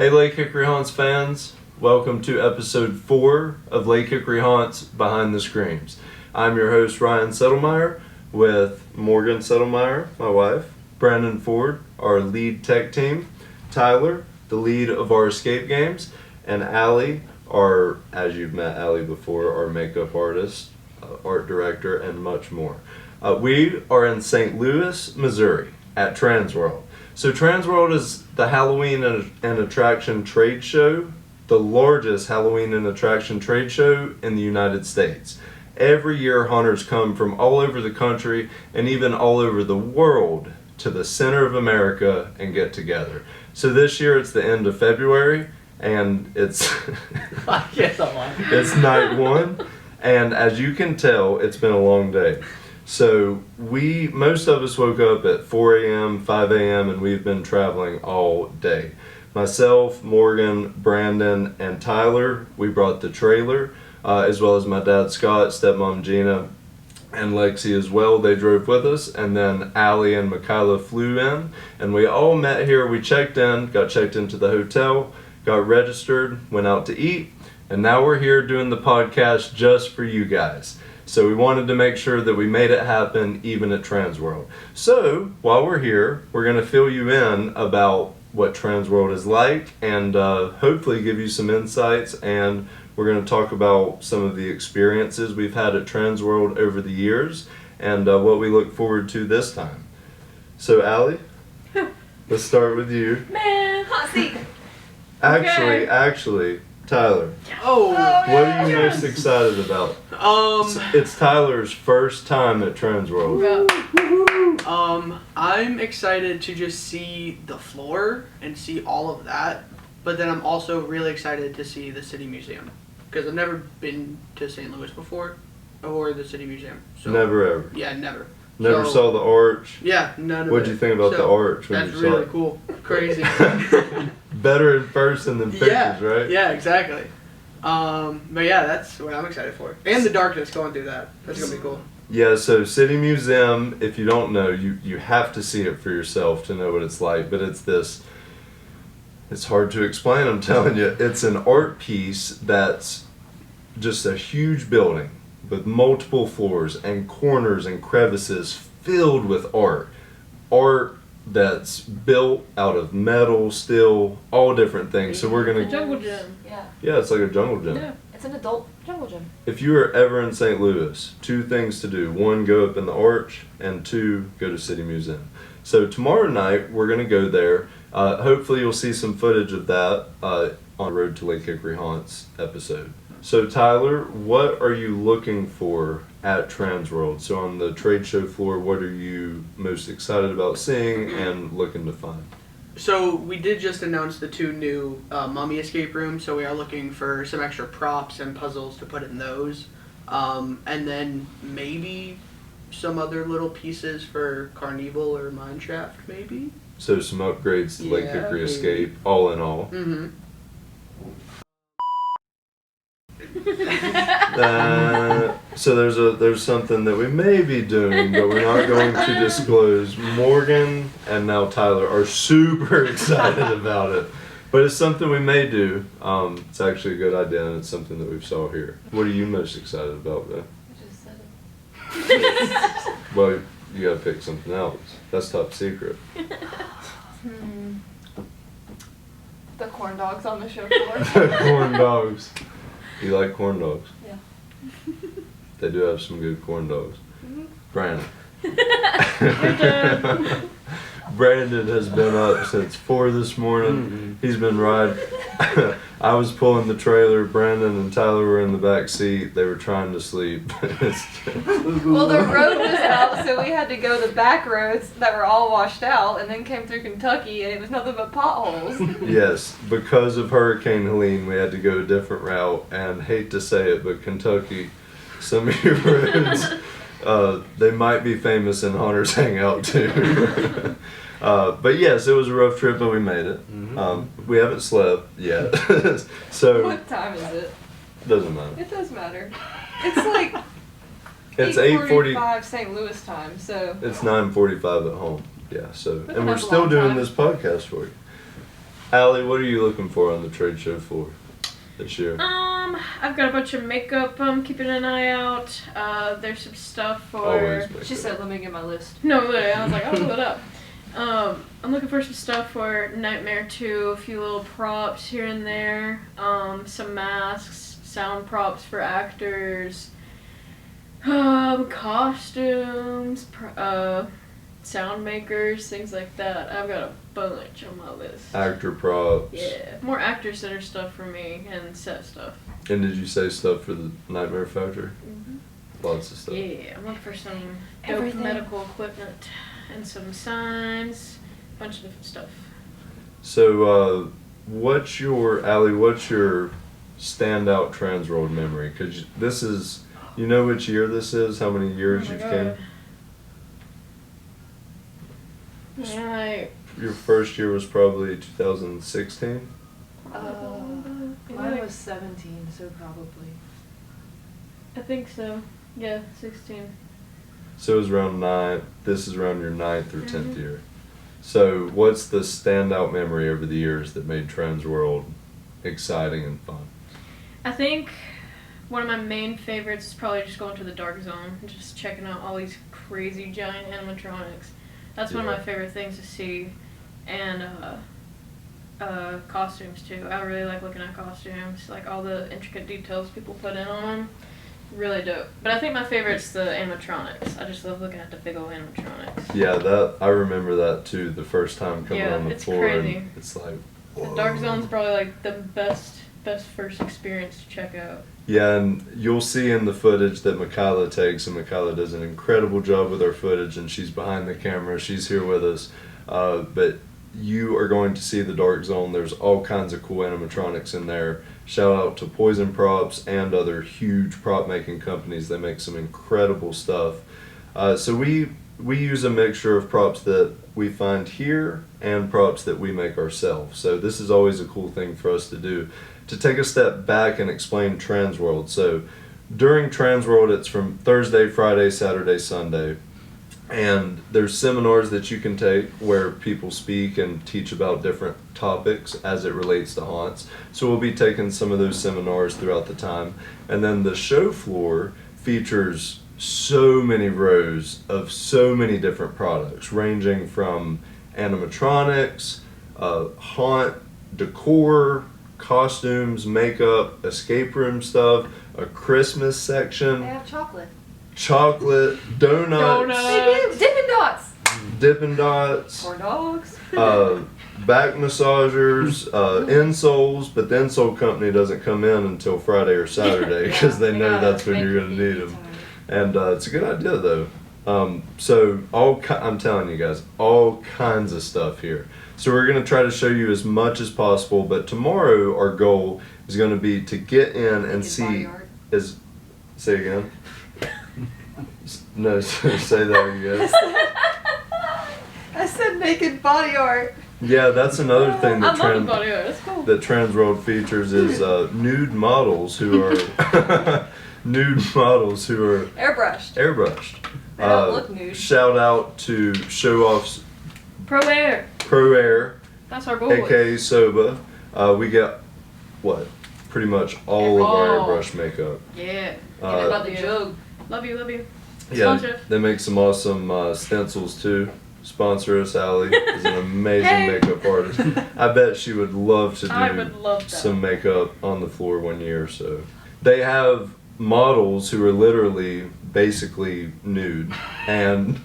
Hey Lake Hickory Haunts fans, welcome to episode 4 of Lake Hickory Haunts Behind the Screams. I'm your host Ryan Settlemyre with Morgan Settlemyre, my wife, Brandon Ford, our lead tech team, Tyler, the lead of our escape games, and Allie, as you've met Allie before, our makeup artist, art director, and much more. We are in St. Louis, Missouri at Transworld. So Transworld is the Halloween and attraction trade show, the largest Halloween and attraction trade show in the United States. Every year haunters come from all over the country and even all over the world to the center of America and get together. So this year it's the end of February and it's it's night 1, and as you can tell, it's been a long day. So most of us woke up at 4 a.m., 5 a.m., and we've been traveling all day. Myself, Morgan, Brandon, and Tyler, we brought the trailer, as well as my dad Scott, stepmom Gina, and Lexi as well. They drove with us, and then Allie and Mikyla flew in, and we all met here. We checked in, got checked into the hotel, got registered, went out to eat, and now we're here doing the podcast just for you guys. So we wanted to make sure that we made it happen even at Transworld. So while we're here, we're going to fill you in about what Transworld is like and hopefully give you some insights, and we're going to talk about some of the experiences we've had at Transworld over the years and what we look forward to this time. So Allie, let's start with you. Man, hot seat. Actually, Tyler. What are you most excited about? It's Tyler's first time at Transworld. I'm excited to just see the floor and see all of that, but then I'm also really excited to see the City Museum because I've never been to St. Louis before or the City Museum. So, never ever. Yeah, never. Never saw the arch. Yeah, none of it. What'd you think about the arch when that's you saw really it? cool. Crazy. Better in person than pictures, right? Yeah, exactly. But yeah, that's what I'm excited for. And the darkness going through that. That's gonna be cool. Yeah, so City Museum, if you don't know, you have to see it for yourself to know what it's like, but it's hard to explain, I'm telling you. It's an art piece that's just a huge building with multiple floors and corners and crevices filled with art. Art that's built out of metal, steel, all different things. So we're gonna... A jungle gym. Yeah, it's like a jungle gym. Yeah, it's an adult jungle gym. If you are ever in St. Louis, 2 things to do. 1, go up in the arch, and 2, go to City Museum. So tomorrow night, we're going to go there. Hopefully you'll see some footage of that on Road to Lake Hickory Haunts episode. So Tyler, what are you looking for at Transworld? So on the trade show floor, what are you most excited about seeing and looking to find? So we did just announce the 2 new mummy escape rooms, so we are looking for some extra props and puzzles to put in those. And then maybe some other little pieces for Carnival or Mineshaft, maybe? So some upgrades to Lake Hickory Escape, all in all. Mm-hmm. So there's something that we may be doing, but we're not going to disclose. Morgan and now Tyler are super excited about it, but it's something we may do. It's actually a good idea, and it's something that we saw here. What are you most excited about, though? I just said it. Well, you gotta pick something else. That's top secret. The corn dogs on the show floor. Corn dogs. You like corn dogs? Yeah. They do have some good corn dogs. Mm-hmm. Brandon. Brandon has been up since 4 this morning. He's been riding. I was pulling the trailer. Brandon and Tyler were in the back seat. They were trying to sleep. Well, the road was out, so we had to go the back roads that were all washed out, and then came through Kentucky, and it was nothing but potholes. Yes, because of Hurricane Helene, we had to go a different route. And hate to say it, but Kentucky, some of your roads, they might be famous in Haunters Hangout too. But yes, it was a rough trip, but we made it. We haven't slept yet. So What time is it? Doesn't matter. It does matter. It's like It's 8:45 St. Louis time, so. It's 9:45 at home. Yeah. So, We've and we're had a still long doing time. this podcast for you. Allie, what are you looking for on the trade show floor this year? I've got a bunch of makeup I'm keeping an eye out. There's some stuff for... Always makeup. She said, let me get my list. No, literally, I was like, I'll pull it up. I'm looking for some stuff for Nightmare 2, a few little props here and there, some masks, sound props for actors, costumes, sound makers, things like that. I've got a bunch on my list. Actor props. Yeah, more actor center stuff for me and set stuff. And did you say stuff for the Nightmare Factory? Lots of stuff. Yeah, I'm looking for some dope Everything. medical equipment and some signs, a bunch of different stuff. So, what's your standout Transworld memory? Because this is, you know which year this is? How many years Oh my you've God. came? Yeah, Your first year was probably 2016? Mine was 17, so probably. I think so. Yeah, 16. So it was around 9, this is around your 9th or 10th Mhm. year. So what's the standout memory over the years that made Transworld exciting and fun? I think one of my main favorites is probably just going to the Dark Zone and just checking out all these crazy giant animatronics. That's one of Yeah. my favorite things to see. And costumes too. I really like looking at costumes, like all the intricate details people put in on them. Really dope. But I think my favorite's the animatronics. I just love looking at the big old animatronics. Yeah, that I remember that too. The first time coming Yeah, on the it's floor, crazy. and it's like, The whoa. Dark Zone's probably like the best first experience to check out. Yeah, and you'll see in the footage that Mikyla takes, and Mikyla does an incredible job with our footage, and she's behind the camera. She's here with us, but you are going to see the Dark Zone. There's all kinds of cool animatronics in there. Shout out to Poison Props and other huge prop making companies. They make some incredible stuff. So we use a mixture of props that we find here and props that we make ourselves. So this is always a cool thing for us to do, to take a step back and explain Transworld. So during Transworld, it's from Thursday, Friday, Saturday, Sunday. And there's seminars that you can take where people speak and teach about different topics as it relates to haunts. So we'll be taking some of those seminars throughout the time. And then the show floor features so many rows of so many different products, ranging from animatronics, haunt, decor, costumes, makeup, escape room stuff, a Christmas section, They have chocolate. chocolate, donuts, They do. Dippin' Dots. Dippin' Dots, Or dogs. back massagers, insoles, but the insole company doesn't come in until Friday or Saturday because they know that's when you're going to need them. And it's a good idea though. So I'm telling you guys, all kinds of stuff here. So we're going to try to show you as much as possible, but tomorrow our goal is going to be to get in and see say again. No, say that again. I said naked body art. Yeah, that's another thing I that love the body art. That's cool. that Transworld features is nude models who are Airbrushed. airbrushed. They don't look nude. Shout out to Show Off's Pro Air. Pro Air, That's our boy. aka Soba. We get pretty much all of our Oh. airbrush makeup. Yeah. What about the jug? Love you, love you. Yeah, Sponsor. they make some awesome stencils too. Sponsor us, Allie is an amazing Hey. makeup artist. I bet she would love to I do would love that. some makeup on the floor one year. So they have models who are literally basically nude, and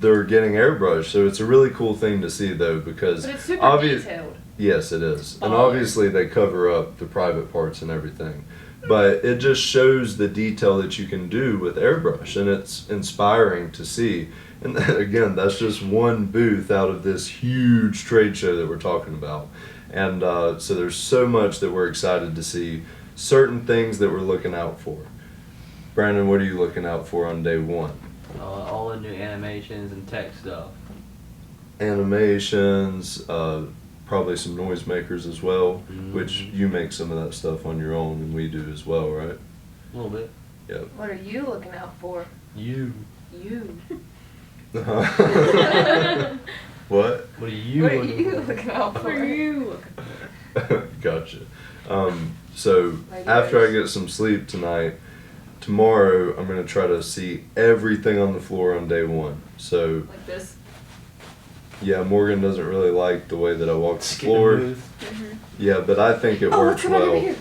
they're getting airbrushed. So it's a really cool thing to see though, because But it's super obvious. detailed. Yes, it is. And Oh. obviously they cover up the private parts and everything. But it just shows the detail that you can do with airbrush, and it's inspiring to see. And again, that's just one booth out of this huge trade show that we're talking about. And so there's so much that we're excited to see, certain things that we're looking out for. Brandon, what are you looking out for on day one? All the new animations and tech stuff. Animations, probably some noisemakers as well, which Mhm. you make some of that stuff on your own, and we do as well, right? A little bit. Yep. What are you looking out for? You. You. What? What are What are you What are looking you for? looking out What for? are you looking for? Gotcha. So Radios. after I get some sleep tonight, tomorrow I'm gonna try to see everything on the floor on day one. So Like this. yeah, Morgan doesn't really like the way that I walk the Skip and floor. move. Yeah, but I think it Oh, works what's over well. here?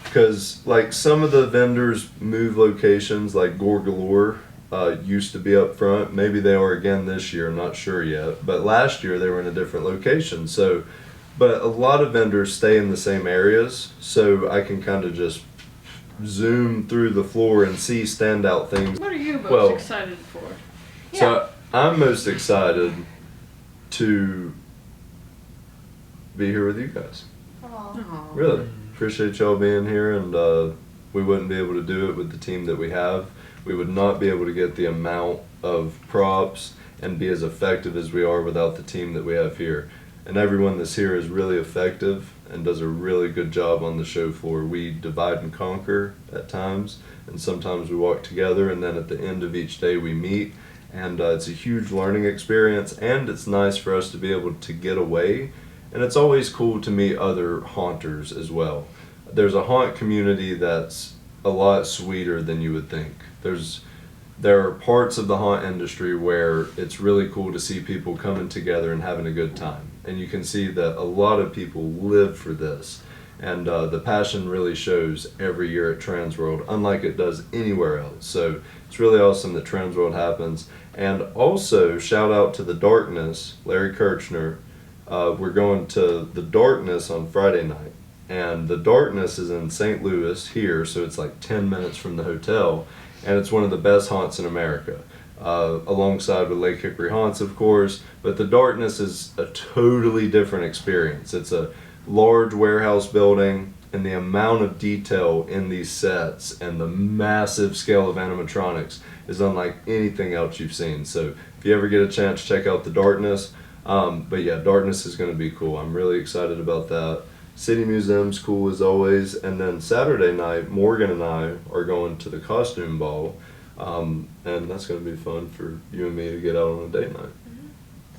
Because, like, some of the vendors move locations, like Gorgalore used to be up front. Maybe they are again this year, I'm not sure yet. But last year they were in a different location. So, but a lot of vendors stay in the same areas, so I can kind of just zoom through the floor and see standout things. What are you most Well- excited for? So, I'm most excited to be here with you guys. Aw. Aw. Really. Appreciate y'all being here, and we wouldn't be able to do it with the team that we have. We would not be able to get the amount of props and be as effective as we are without the team that we have here. And everyone that's here is really effective and does a really good job on the show floor. We divide and conquer at times, and sometimes we walk together, and then at the end of each day we meet. And it's a huge learning experience, and it's nice for us to be able to get away. And it's always cool to meet other haunters as well. There's a haunt community that's a lot sweeter than you would think. There are parts of the haunt industry where it's really cool to see people coming together and having a good time. And you can see that a lot of people live for this. And the passion really shows every year at Transworld, unlike it does anywhere else. So it's really awesome that Transworld happens. And also, shout out to the Darkness, Larry Kirchner. We're going to the Darkness on Friday night, and the Darkness is in St. Louis here, so it's like 10 minutes from the hotel, and it's one of the best haunts in America, alongside with Lake Hickory Haunts, of course. But the Darkness is a totally different experience. It's a large warehouse building, and the amount of detail in these sets and the massive scale of animatronics is unlike anything else you've seen. So if you ever get a chance, check out the Darkness. But yeah, Darkness is going to be cool. I'm really excited about that. City Museum's cool as always. And then Saturday night, Morgan and I are going to the costume ball. And that's going to be fun for you and me to get out on a date night.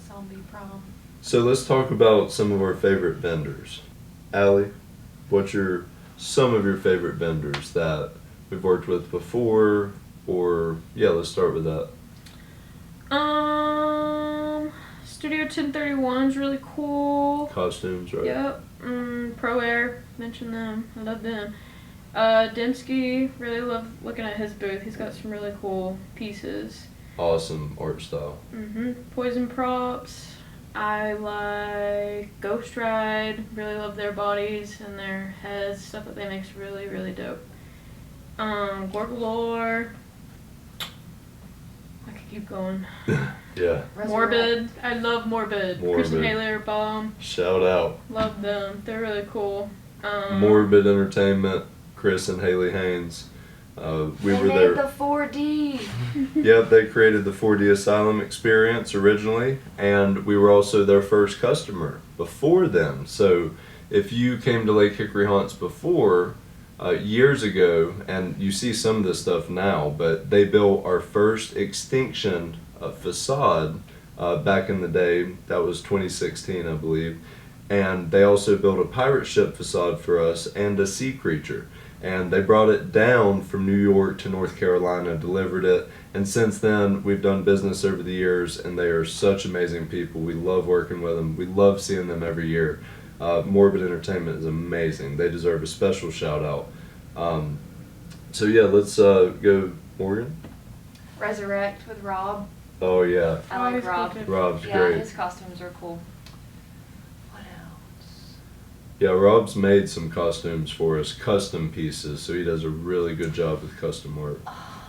Zombie prom. So let's talk about some of our favorite vendors. Allie, what's some of your favorite vendors that we've worked with before? Or, yeah, let's start with that. Studio 1031 is really cool. Costumes, right? Yep. Pro Air, mentioned them. I love them. Densky, really love looking at his booth. He's got some really cool pieces. Awesome art style. Poison Props. I like Ghost Ride. Really love their bodies and their heads. Stuff that they make's really, really dope. Gorgalore. I could keep going. Yeah. Morbid. I love Morbid. Chris and Morbid. Haley are bomb. Shout out. Love them. They're really cool. Morbid Entertainment, Chris and Haley Haynes. We They were made there. the 4D. Yep, they created the 4D Asylum experience originally, and we were also their first customer before them. So if you came to Lake Hickory Haunts before, years ago, and you see some of this stuff now, but they built our first Extinction facade back in the day. That was 2016, I believe. And they also built a pirate ship facade for us and a sea creature. And they brought it down from New York to North Carolina, delivered it, and since then we've done business over the years, and they are such amazing people. We love working with them. We love seeing them every year. Morbid Entertainment is amazing. They deserve a special shout out. So yeah, let's go Morgan. Resurrect with Rob. Oh yeah, I like Rob. Rob's Yeah, great. his costumes are cool. What else? Yeah, Rob's made some costumes for us, custom pieces, so he does a really good job with custom work.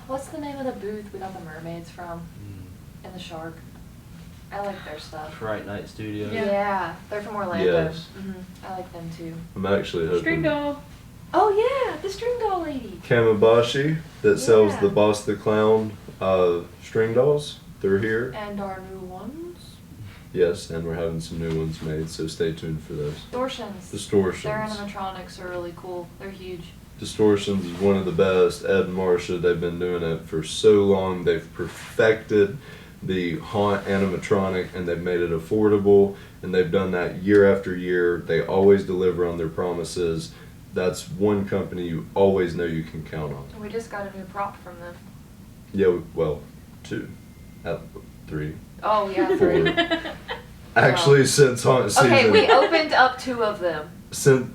What's the name of the booth we got the mermaids from? And the shark? I like their stuff. Fright Night Studio. Yeah, they're from Orlando. Yes. I like them too. I'm actually String hoping doll. Oh yeah, the string doll lady. Kamabashi that sells Yeah. the Boss the Clown string dolls. They're here. And our new ones. Yes, and we're having some new ones made, so stay tuned for those. Distortions. Distortions. Their animatronics are really cool. They're huge. Distortions is one of the best. Ed and Marcia, they've been doing it for so long. They've perfected the haunt animatronic, and they've made it affordable, and they've done that year after year. They always deliver on their promises. That's one company you always know you can count on. We just got a new prop from them. Yeah, well, 2. 3. Oh, yeah. 4. Actually, since haunt season. Okay, we opened up 2 of them.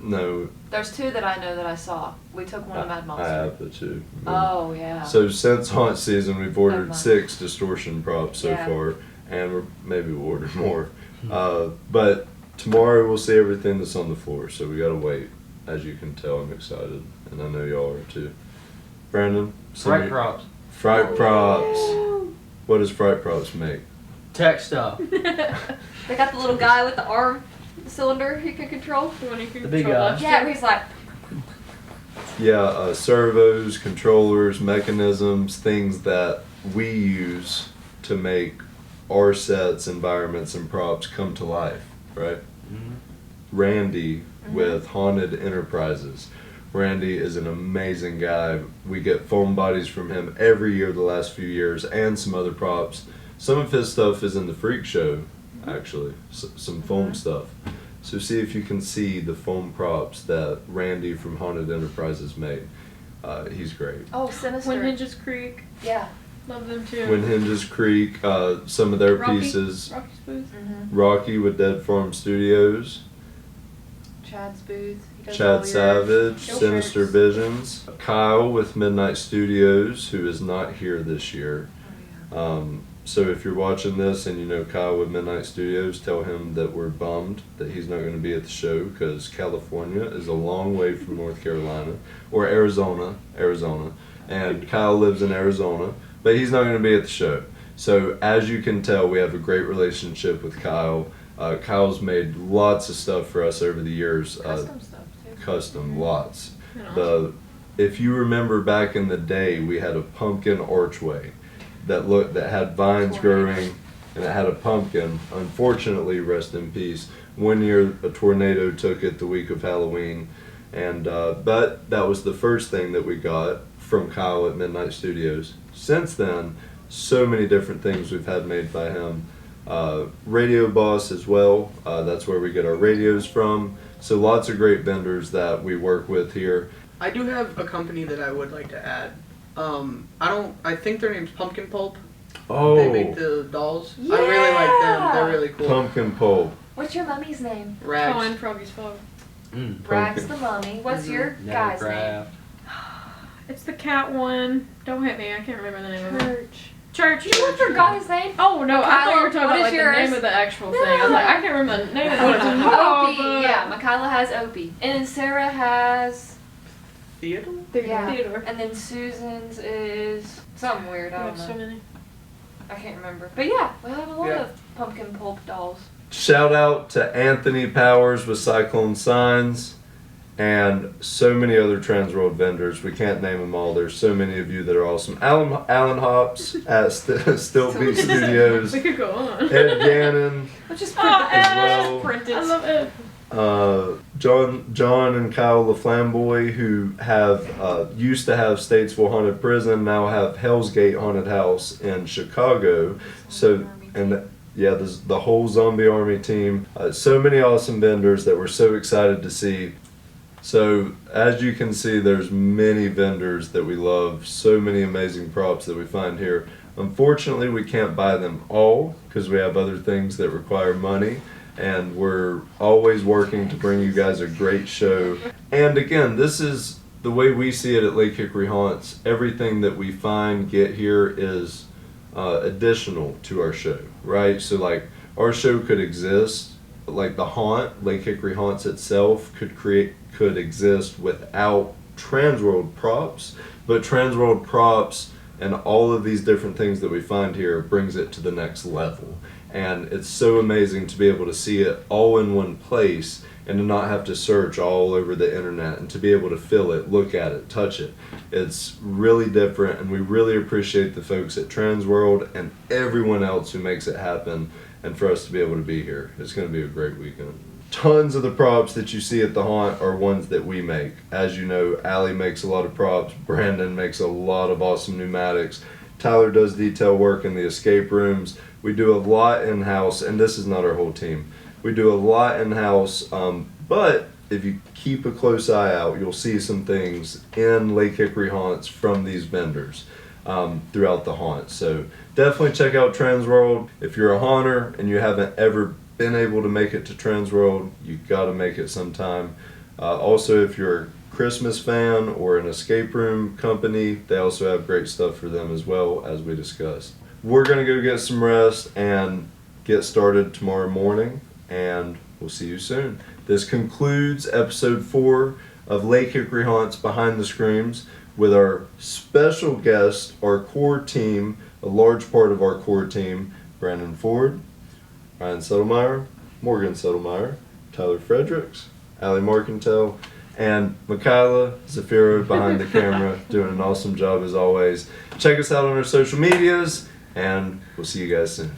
No. There's 2 that I know that I saw. We took one of Mad I Monster. have the 2. Oh, yeah. So since haunt season, we've ordered Never mind. 6 distortion props so Yeah. far, and maybe we'll order more. But tomorrow we'll see everything that's on the floor, so we gotta wait. As you can tell, I'm excited, and I know y'all are too. Brandon? Fright props. Fright props. What does Fright props make? Tech stuff. They got the little guy with the arm cylinder he can control. The one you can The big control guy. left. Yeah, he's like, Yeah, servos, controllers, mechanisms, things that we use to make our sets, environments, and props come to life, right? Mhm. Randy with Haunted Enterprises. Randy is an amazing guy. We get foam bodies from him every year the last few years, and some other props. Some of his stuff is in the Freak Show, actually, some foam stuff. So see if you can see the foam props that Randy from Haunted Enterprises made. He's great. oh, Sinister. When Hinges Creek, Yeah. love them too. When Hinges Creek, some of their Rocky? pieces. Rocky's booth. Mm-hmm. Rocky with Dead Farm Studios. Chad's booth. He does all Chad your Savage, show Sinister shirts. Visions. Kyle with Midnight Studios, who is not here this year. Oh, So if you're watching this and you know Kyle with Midnight Studios, tell him that we're bummed that he's not going to be at the show, because California is a long way from North Carolina, or Arizona, and Kyle lives in Arizona, but he's not going to be at the show. So as you can tell, we have a great relationship with Kyle. Kyle's made lots of stuff for us over the years. Custom stuff, too. Custom, lots. And If you remember back in the day, we had a pumpkin archway that had vines growing, and it had a pumpkin. Unfortunately, rest in peace, one year a tornado took it the week of Halloween, and but that was the first thing that we got from Kyle at Midnight Studios. Since then, so many different things we've had made by him. Radio Boss as well, that's where we get our radios from. So lots of great vendors that we work with here. I do have a company that I would like to add. I think their name's Pumpkin Pulp. Oh, They make the dolls. I really like them. They're really cool. Pumpkin Pulp. What's your mummy's name? Rags. Colin Froggy's Fog. Rags the mummy. What's your guy's name? Craft. It's the cat one. Don't hit me. I can't remember the name of it. Church. You forgot his name? Oh no, I thought you were Mikyla, talking what about is like yours? the name of the actual thing. I was like, I can't remember the name of the thing. Opie. Yeah, Mikyla has Opie. And then Sarah has... Theodore? Yeah. Theodore. And then Susan's is something weird. We I have don't so know. many. I can't remember. But yeah, we have a lot Yeah. of pumpkin pulp dolls. Shout out to Anthony Powers with Cyclone Signs, and so many other Transworld vendors. We can't name them all. There's so many of you that are awesome. Alan Hops at Still Beat Studios. We could go on. Ed Gannon. Let's just Oh, print as well. Print it. I love it. John and Kyle LaFlamboy, who have used to have Statesville Haunted Prison, now have Hell's Gate Haunted House in Chicago. So, and yeah, there's the whole Zombie Army team. So many awesome vendors that we're so excited to see. So as you can see, there's many vendors that we love, so many amazing props that we find here. Unfortunately, we can't buy them all because we have other things that require money, and we're always working to bring you guys a great show. And again, this is the way we see it at Lake Hickory Haunts. Everything that we find, get here is additional to our show, right? So like our show could exist, like the haunt, Lake Hickory Haunts itself could exist without Transworld props, but Transworld props and all of these different things that we find here brings it to the next level. And it's so amazing to be able to see it all in one place and to not have to search all over the internet, and to be able to feel it, look at it, touch it. It's really different, and we really appreciate the folks at Transworld and everyone else who makes it happen, and for us to be able to be here. It's going to be a great weekend. Tons of the props that you see at the haunt are ones that we make. As you know, Allie makes a lot of props, Brandon makes a lot of awesome pneumatics, Tyler does detail work in the escape rooms. We do a lot in-house, and this is not our whole team. We do a lot in-house, but if you keep a close eye out, you'll see some things in Lake Hickory Haunts from these vendors throughout the haunt. So definitely check out Transworld. If you're a haunter and you haven't ever been able to make it to Transworld, you gotta make it sometime. Also, if you're a Christmas fan or an escape room company, they also have great stuff for them as well, as we discussed. We're gonna go get some rest and get started tomorrow morning, and we'll see you soon. This concludes episode 4 of Lake Hickory Haunts Behind the Screams with our special guest, our core team, a large part of our core team, Brandon Ford, Ryan Settlemyre, Morgan Settlemyre, Tyler Fredericks, Allie Marcantel, and Mikyla Zaffiro behind the camera, doing an awesome job as always. Check us out on our social medias, and we'll see you guys soon.